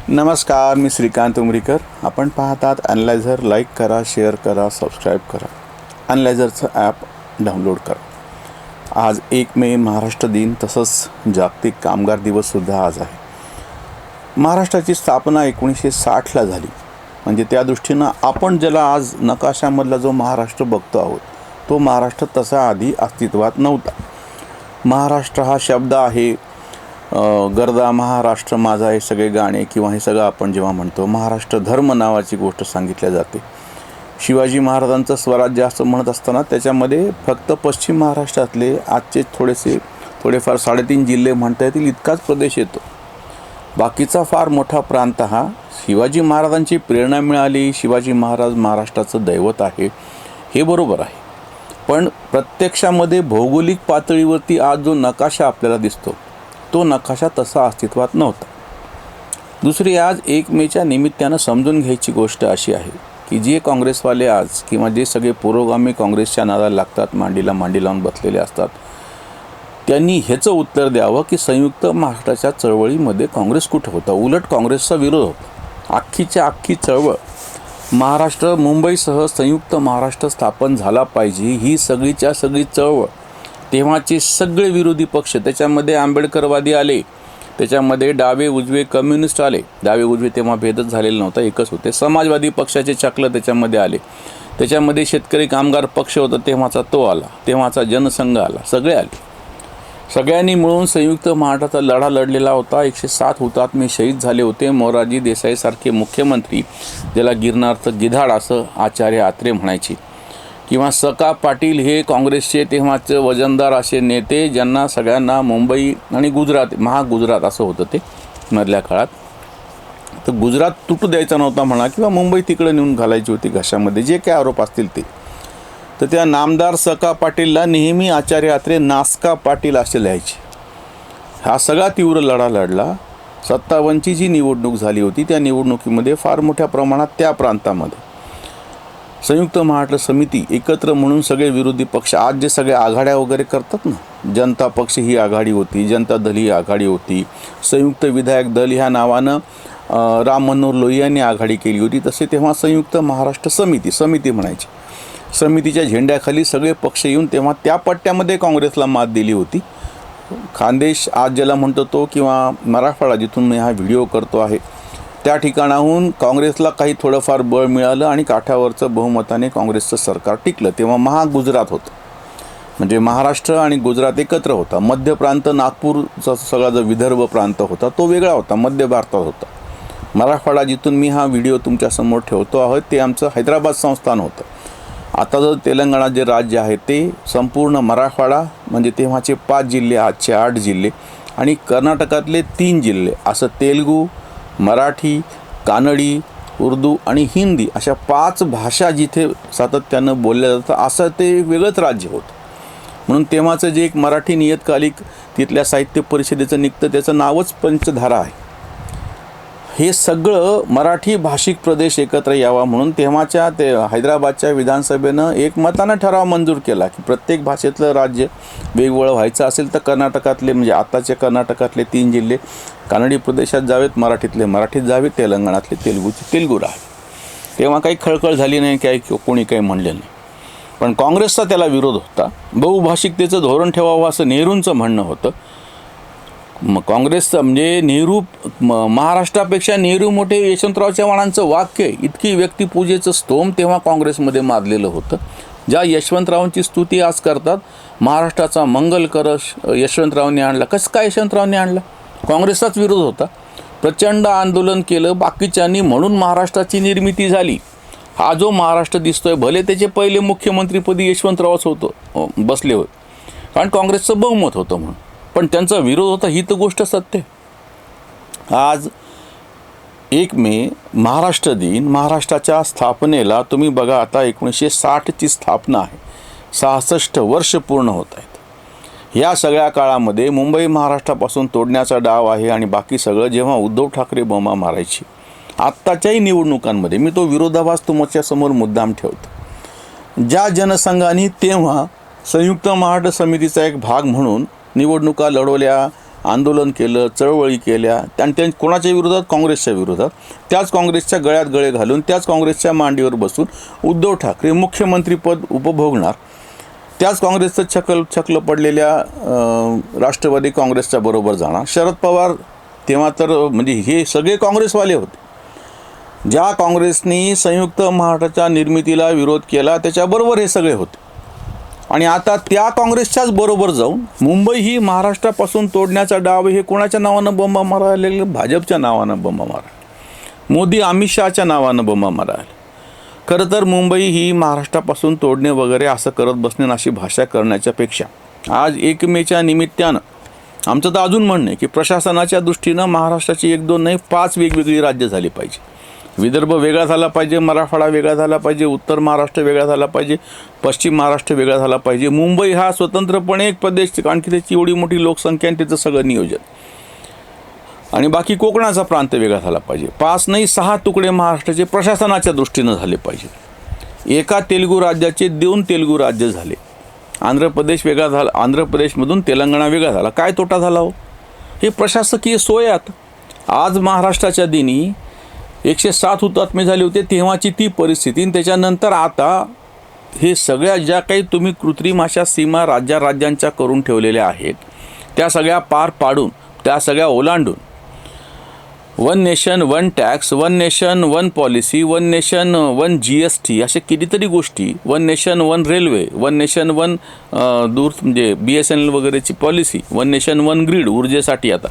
नमस्कार, मी श्रीकांत उमरीकर. आपण पाहतात ॲनलायझर. लाईक करा, शेअर करा, सबस्क्राईब करा. ॲनलायझरचं ॲप डाउनलोड करा. आज 1 मे महाराष्ट्र दिन, तसंच जागतिक कामगार दिवससुद्धा आज आहे. महाराष्ट्राची स्थापना 1960ला झाली. म्हणजे त्या दृष्टीनं आपण ज्याला आज नकाशामधला जो महाराष्ट्र बघतो आहोत, तो महाराष्ट्र तसा आधी अस्तित्वात नव्हता. महाराष्ट्र हा शब्द आहे, गर्दा महाराष्ट्र माझा, हे सगळे गाणे किंवा हे सगळं आपण जेव्हा म्हणतो, महाराष्ट्र धर्म नावाची गोष्ट सांगितल्या जाते. शिवाजी महाराजांचं स्वराज्य असं म्हणत असताना त्याच्यामध्ये फक्त पश्चिम महाराष्ट्रातले आजचे थोडेफार 3.5 जिल्हे म्हणता येतील इतकाच प्रदेश येतो. बाकीचा फार मोठा प्रांत हा शिवाजी महाराजांची प्रेरणा मिळाली, शिवाजी महाराज महाराष्ट्राचं दैवत आहे, हे बरोबर आहे. पण प्रत्यक्षामध्ये भौगोलिक पातळीवरती आज जो नकाशा आपल्याला दिसतो, तो नकाशा तसा अस्तित्वात नव्हता. दुसरी, आज 1 मेच्या निमित्तानं समजून घ्यायची गोष्ट अशी आहे की जे काँग्रेसवाले आज किंवा जे सगळे पुरोगामी काँग्रेसच्या नादाला लागतात, मांडीला मांडी लावून बसलेले असतात, त्यांनी ह्याचं उत्तर द्यावं की संयुक्त महाराष्ट्राच्या चळवळीमध्ये काँग्रेस कुठं होता. उलट काँग्रेसचा विरोध होता. अख्खीच्या अख्खी चळवळ महाराष्ट्र, मुंबईसह संयुक्त महाराष्ट्र स्थापन झाला पाहिजे, ही सगळीच्या सगळी चळवळ. तेव्हाचे सगळे विरोधी पक्ष, त्याच्यामध्ये आंबेडकरवादी आले, त्याच्यामध्ये डावे उजवे कम्युनिस्ट आले. डावे उजवे तेव्हा भेदच झालेला नव्हता, एकच होते. समाजवादी पक्षाचे चक्र त्याच्यामध्ये आले. त्याच्यामध्ये शेतकरी कामगार पक्ष होता तेव्हाचा, तो आला. तेव्हाचा जनसंघ आला. सगळे आले. सगळ्यांनी मिळून संयुक्त महाराष्ट्राचा लढा लढलेला होता. 107 हुतात्मे शहीद झाले होते. मोरारजी देसाईसारखे मुख्यमंत्री, ज्याला गिरणारचं गिधाड असं आचार्य आत्रे म्हणायचे, किंवा सका पाटील, हे काँग्रेसचे तेव्हाचे वजनदार असे नेते, ज्यांना सगळ्यांना मुंबई आणि गुजरात, महागुजरात असं होतं ते मधल्या काळात. तर गुजरात तुटू द्यायचा नव्हता म्हणा, किंवा मुंबई तिकडे नेऊन घालायची होती घशामध्ये, जे काय आरोप असतील ते. तर त्या नामदार सका पाटीलला नेहमी आचार्य आत्रे नासका पाटील असे लिहायचे. हा सगळा तीव्र लढा लढला. 57ची जी निवडणूक झाली होती, त्या निवडणुकीमध्ये फार मोठ्या प्रमाणात त्या प्रांतामध्ये संयुक्त महाराष्ट्र समिती एकत्र म्हणून सगळे विरोधी पक्ष, आज जे सगळे आघाड्या वगैरे करतात ना, जनता पक्ष ही आघाडी होती, जनता दल ही आघाडी होती, संयुक्त विधायक दल ह्या नावानं राम मनोहर लोहिया यांनी आघाडी केली होती. तसे तेव्हा संयुक्त महाराष्ट्र समिती म्हणायची. समितीच्या झेंड्याखाली सगळे पक्ष येऊन तेव्हा त्या पट्ट्यामध्ये काँग्रेसला मात दिली होती. खानदेश आज ज्याला म्हणतो तो, किंवा मराठवाडा जिथून मी हा व्हिडिओ करतो आहे, त्या ठिकाणाहून काँग्रेसला काही थोडंफार बळ मिळालं आणि काठावरचं बहुमताने काँग्रेसचं सरकार टिकलं. तेव्हा महागुजरात होतं, म्हणजे महाराष्ट्र आणि गुजरात एकत्र होता. मध्य प्रांत, नागपूरचा सगळा जो विदर्भ प्रांत होता, तो वेगळा होता, मध्य भारतात होता. मराठवाडा जिथून मी हा व्हिडिओ तुमच्यासमोर ठेवतो आहोत, ते आमचं हैदराबाद संस्थान होतं. आता जर तेलंगणा जे राज्य आहे, ते संपूर्ण मराठवाडा, म्हणजे तेव्हाचे 5 जिल्हे, आजचे 8 जिल्हे, आणि कर्नाटकातले 3 जिल्हे, असं तेलुगू, मराठी, कानडी, उर्दू आणि हिंदी अशा 5 भाषा जिथे सातत्यानं बोलल्या जातात, असं ते वेगळंच राज्य होतं. म्हणून तेव्हाचं जे एक मराठी नियतकालिक तिथल्या साहित्य परिषदेचं निघतं, त्याचं नावच पंचधारा आहे. हे सगळं मराठी भाषिक प्रदेश एकत्र यावा म्हणून तेव्हाच्या ते हैदराबादच्या विधानसभेनं एकमतानं ठराव मंजूर केला की प्रत्येक भाषेतलं राज्य वेगवेगळं व्हायचं असेल तर कर्नाटकातले, म्हणजे आताचे कर्नाटकातले 3 जिल्हे कानडी प्रदेशात जावेत, मराठीतले मराठीत जावेत, तेलंगणातले तेलुगू राहावे. तेव्हा काही खळखळ झाली नाही, कोणी काही म्हणले नाही. पण काँग्रेसचा त्याला विरोध होता. बहुभाषिकतेचं धोरण ठेवावं असं नेहरूंचं म्हणणं होतं. काँग्रेसचं म्हणजे महाराष्ट्रापेक्षा नेहरू मोठे, यशवंतराव चव्हाणांचं वाक्य, इतकी व्यक्तिपूजेचं स्तोम तेव्हा काँग्रेसमध्ये माजलेलं होतं. ज्या यशवंतरावांची स्तुती आज करतात, महाराष्ट्राचा मंगल कलश यशवंतरावांनी आणला. कसं काय यशवंतरावांनी आणला? काँग्रेसचाच विरोध होता. प्रचंड आंदोलन केलं बाकीच्यांनी, म्हणून महाराष्ट्राची निर्मिती झाली. हा जो महाराष्ट्र दिसतोय, भले त्याचे पहिले मुख्यमंत्रीपदी यशवंतरावच बसले होते, कारण काँग्रेसचं बहुमत होतं म्हणून, पण त्यांचा विरोध होता, ही तर गोष्ट सत्य. आज 1 मे महाराष्ट्र दिन. महाराष्ट्राच्या स्थापनेला तुम्ही बघा, आता 1960ची स्थापना आहे, 66 वर्ष पूर्ण होत आहेत. ह्या सगळ्या काळामध्ये मुंबई महाराष्ट्रापासून तोडण्याचा डाव आहे, आणि बाकी सगळं जेव्हा उद्धव ठाकरे बोंबा मारायची, आत्ताच्याही निवडणुकांमध्ये मी तो विरोधाभास तुमच्यासमोर मुद्दाम ठेवतो. ज्या जनसंघाने तेव्हा संयुक्त महाराष्ट्र समितीचा एक भाग म्हणून निवडणुका लढवल्या, आंदोलन केलं, चळवळी केल्या आणि त्या कोणाच्या विरोधात? काँग्रेसच्या विरोधात. त्याच काँग्रेसच्या गळ्यात गळे घालून, त्याच काँग्रेसच्या मांडीवर बसून उद्धव ठाकरे मुख्यमंत्रीपद उपभोगणार. त्याच काँग्रेसचं छकलं पडलेल्या राष्ट्रवादी काँग्रेसच्या बरोबर जाणार. शरद पवार तेव्हा तर म्हणजे हे सगळे काँग्रेसवाले होते. ज्या काँग्रेसनी संयुक्त महाराष्ट्राच्या निर्मितीला विरोध केला त्याच्याबरोबर हे सगळे होते. आणि आता त्या काँग्रेसच्याच बरोबर जाऊन मुंबई ही महाराष्ट्रापासून तोडण्याचा डाव हे कोणाच्या नावानं बंबा मारायला? भाजपच्या नावानं बंबा मारायला, मोदी अमित शहाच्या नावानं बंबा मारायला. खरं तर मुंबई ही महाराष्ट्रापासून तोडणे वगैरे असं करत बसणे अशी भाषा करण्याच्या पेक्षा आज 1 मेच्या निमित्तानं आमचं तर अजून म्हणणं आहे की प्रशासनाच्या दृष्टीनं महाराष्ट्राची 1-2 नाही 5 वेगवेगळी राज्य झाली पाहिजे. विदर्भ वेगळा झाला पाहिजे, मराठवाडा वेगळा झाला पाहिजे, उत्तर महाराष्ट्र वेगळा झाला पाहिजे, पश्चिम महाराष्ट्र वेगळा झाला पाहिजे. मुंबई हा स्वतंत्रपणे एक प्रदेश, कारण की त्याची एवढी मोठी लोकसंख्या आणि त्याचं सगळं नियोजन. आणि बाकी कोकणाचा प्रांत वेगळा झाला पाहिजे. 5 नाही 6 तुकडे महाराष्ट्राचे प्रशासनाच्या दृष्टीनं झाले पाहिजे. एका तेलुगू राज्याचे 2 तेलुगू राज्य झाले. आंध्र प्रदेश वेगळा झाला, आंध्र प्रदेशमधून तेलंगणा वेगळा झाला. काय तोटा झाला हो? हे प्रशासकीय सोयात. आज महाराष्ट्राच्या दिनी 107 हुतात्मे झाले होते, तेव्हाची ती परिस्थिती. आणि त्याच्यानंतर आता हे सगळ्या ज्या काही तुम्ही कृत्रिम अशा सीमा राज्यांच्या करून ठेवलेल्या आहेत त्या सगळ्या पार पाडून, त्या सगळ्या ओलांडून 1 nation 1 tax, 1 nation 1 policy, 1 nation 1 GST अशा कितीतरी गोष्टी, 1 नेशन 1 रेल्वे, 1 नेशन 1 दूर म्हणजे BSNL वगैरेची पॉलिसी, 1 नेशन 1 ग्रीड ऊर्जेसाठी. आता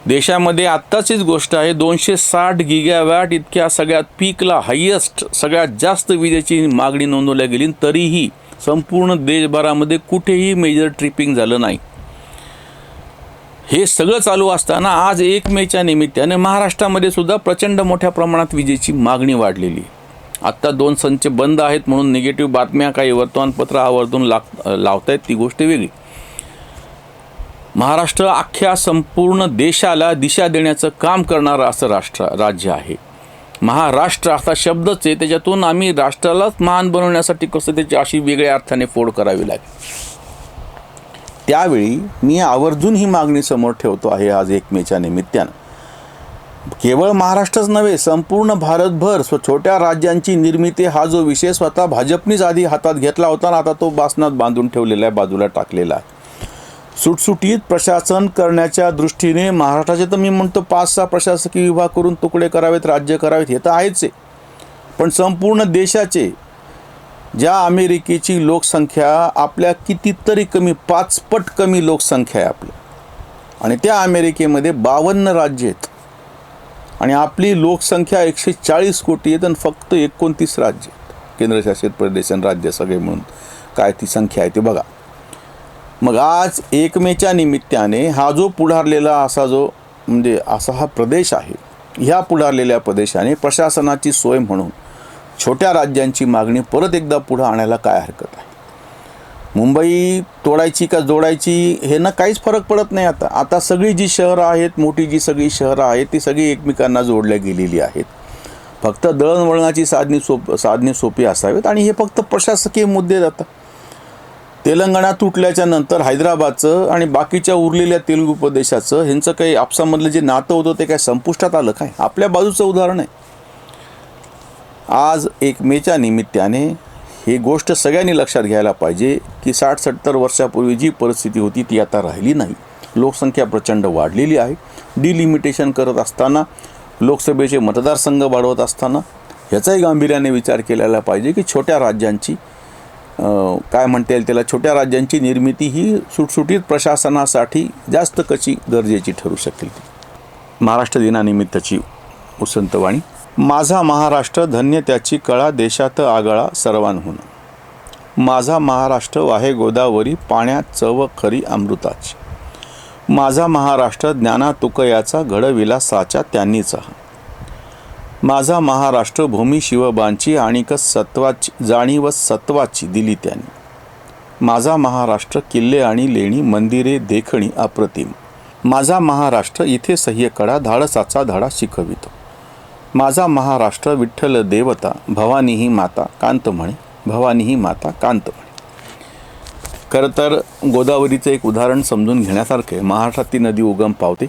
देशामध्ये आत्ताचीच गोष्ट आहे 260 गीगावॅट इतक्या सगळ्यात पीकला हायेस्ट सगळ्यात जास्त विजेची मागणी नोंदवल्या गेली. तरीही संपूर्ण देशभरामध्ये कुठेही मेजर ट्रिपिंग झालं नाही. हे सगळं चालू असताना आज 1 मेच्या निमित्ताने महाराष्ट्रामध्ये सुद्धा प्रचंड मोठ्या प्रमाणात विजेची मागणी वाढलेली. आत्ता 2 संच बंद आहेत म्हणून निगेटिव्ह बातम्या काही वर्तमानपत्र आवर्जून लावतायत, ती गोष्ट वेगळी. महाराष्ट्र अख्ख्या संपूर्ण देशाला दिशा देण्याचं काम करणारं असं राज्य आहे. महाराष्ट्र असा शब्दच आहे, त्याच्यातून आम्ही राष्ट्रालाच महान बनवण्यासाठी कसं त्याची अशी वेगळ्या अर्थाने फोड करावी लागेल. त्यावेळी मी आवर्जून ही मागणी समोर ठेवतो आहे आज 1 मेच्या निमित्तानं. केवळ महाराष्ट्रच नव्हे, संपूर्ण भारतभर छोट्या राज्यांची निर्मिती हा जो विषय स्वतः भाजपनीच आधी हातात घेतला होता आणि आता तो बासनात बांधून ठेवलेला आहे, बाजूला टाकलेला आहे. सुटसुटीत प्रशासन करण्याच्या दृष्टीने महाराष्ट्राचे तर मी म्हणतो 5-6 प्रशासकीय विभाग करून तुकडे करावेत, राज्य करावेत, हे तर आहेच आहे. पण संपूर्ण देशाचे, ज्या अमेरिकेची लोकसंख्या आपल्या कितीतरी कमी 5 पट कमी लोकसंख्या आहे आपली, आणि त्या अमेरिकेमध्ये 52 राज्य आहेत आणि आपली लोकसंख्या 140 कोटी आहेत आणि फक्त 29 राज्य आहेत, केंद्रशासित प्रदेश आणि राज्य सगळे म्हणून काय ती संख्या आहे ते बघा. मग आज 1 मेच्या निमित्ताने हा जो पुढारलेला असा जो म्हणजे असा हा प्रदेश आहे, ह्या पुढारलेल्या प्रदेशाने प्रशासनाची सोय म्हणून छोट्या राज्यांची मागणी परत एकदा पुढं आणायला काय हरकत आहे? मुंबई तोडायची का जोडायची हे ना काहीच फरक पडत नाही. आता सगळी जी शहरं आहेत, मोठी जी सगळी शहरं आहेत ती सगळी एकमेकांना जोडल्या गेलेली आहेत. फक्त दळणवळणाची साधने सोपी असावीत आणि हे फक्त प्रशासकीय मुद्दे जातात. तेलंगणा तुटल्याच्या नंतर हैदराबादचं आणि बाकीच्या उरलेल्या तेलुगू प्रदेशाचं ह्यांचं काही आपसामधलं जे नातं होतं ते काय संपुष्टात आलं काय? आपल्या बाजूचं उदाहरण आहे. आज 1 मेच्या निमित्ताने ही गोष्ट सगळ्यांनी लक्षात घ्यायला पाहिजे की 60-70 वर्षापूर्वी जी परिस्थिती होती ती आता राहिली नाही. लोकसंख्या प्रचंड वाढलेली आहे. डिलिमिटेशन करत असताना, लोकसभेचे मतदारसंघ वाढवत असताना ह्याचाही गांभीर्याने विचार केलेला पाहिजे की छोट्या राज्यांची काय म्हणता येईल त्याला, छोट्या राज्यांची निर्मिती ही सुटसुटीत प्रशासनासाठी जास्त कशी गरजेची ठरू शकेल. महाराष्ट्र दिनानिमित्तची उसंतवाणी. माझा महाराष्ट्र धन्य त्याची कळा, देशात आगळा सर्वांहून. माझा महाराष्ट्र वाहे गोदावरी, पाण्यात चव खरी अमृताची. माझा महाराष्ट्र ज्ञानातुकयाचा, घडविला साचा त्यांनीच. माझा महाराष्ट्र भूमी शिवबांची, आणिक सत्वाची जाणीव सत्वाची दिली त्यांनी. माझा महाराष्ट्र किल्ले आणि लेणी, मंदिरे देखणी अप्रतिम. माझा महाराष्ट्र इथे सह्यकडा, धाडसाचा धाडा शिकवितो. माझा महाराष्ट्र विठ्ठल देवता, भवानी ही माता कांत म्हणे, भवानी ही माता कांत म्हणे. खरं तर गोदावरीचं एक उदाहरण समजून घेण्यासारखे. महाराष्ट्रात ती नदी उगम पावते,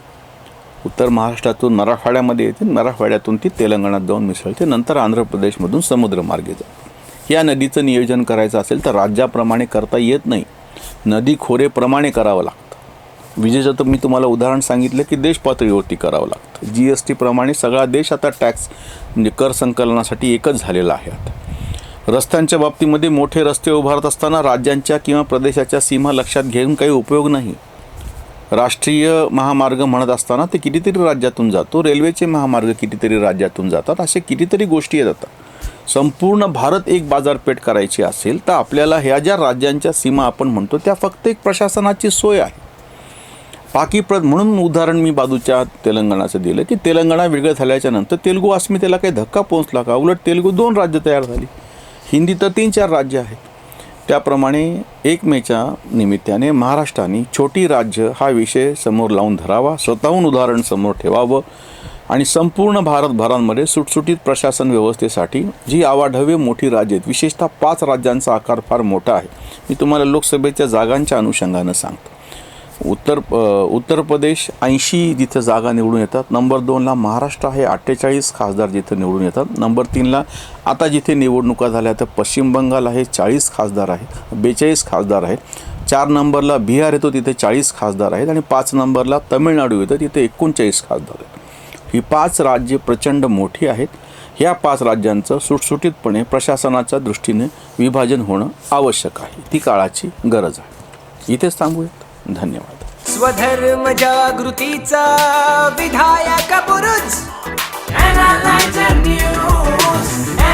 उत्तर महाराष्ट्रातून मराठवाड्यामध्ये येते, मराठवाड्यातून ती तेलंगणात जाऊन मिसळते, नंतर आंध्र प्रदेशमधून समुद्रमार्गे जाते. या नदीचं नियोजन करायचं असेल तर राज्याप्रमाणे करता येत नाही, नदी खोरेप्रमाणे करावं लागतं. विजेचं तर मी तुम्हाला उदाहरण सांगितलं की देश पातळीवरती करावं लागतं. GST प्रमाणे सगळा देश आता टॅक्स म्हणजे कर संकलनासाठी एकच झालेला आहे. आता रस्त्यांच्या बाबतीमध्ये मोठे रस्ते उभारत असताना राज्यांच्या किंवा प्रदेशाच्या सीमा लक्षात घेऊन काही उपयोग नाही. राष्ट्रीय महामार्ग म्हणत असताना ते कितीतरी राज्यातून जातो, रेल्वेचे महामार्ग कितीतरी राज्यातून जातात, असे कितीतरी गोष्टी येतात. संपूर्ण भारत एक बाजारपेठ करायची असेल तर आपल्याला ह्या ज्या राज्यांच्या सीमा आपण म्हणतो त्या फक्त एक प्रशासनाची सोय आहे. म्हणून उदाहरण मी बाजूच्या तेलंगणाचं दिलं की तेलंगणा वेगळं झाल्याच्या नंतर तेलुगू अस्मितेला काही धक्का पोहोचला का? उलट तेलुगू 2 राज्य तयार झाली, हिंदी तर 3-4 राज्य आहेत. त्याप्रमाणे 1 मेच्या निमित्ताने महाराष्ट्राने छोटी राज्य हा विषय समोर लावून धरावा, स्वतःहून उदाहरण समोर ठेवावं आणि संपूर्ण भारतभरामध्ये सुटसुटीत प्रशासन व्यवस्थेसाठी जी आवाढव्य मोठी राज्य आहेत, विशेषतः 5 राज्यांचा आकार फार मोठा आहे. मी तुम्हाला लोकसभेच्या जागांच्या अनुषंगानं सांगतो. उत्तर प्रदेश 80 जिथं जागा निवडून येतात. नंबर 2ला महाराष्ट्र आहे, 48 खासदार जिथं निवडून येतात. नंबर 3ला आता जिथे निवडणुका झाल्या तर पश्चिम बंगाल आहे, 40 खासदार आहेत, 42 खासदार आहेत. 4 नंबरला बिहार येतो, तिथे 40 खासदार आहेत आणि 5 नंबरला तमिळनाडू येतं, तिथे 39 खासदार आहेत. ही 5 राज्ये प्रचंड मोठी आहेत. ह्या 5 राज्यांचं सुटसुटीतपणे प्रशासनाच्या दृष्टीने विभाजन होणं आवश्यक आहे, ती काळाची गरज आहे. इथेच थांबूयात. धन्यवाद. स्वधर्म जागृतीचा विधायक बुरुज. Analyzer News.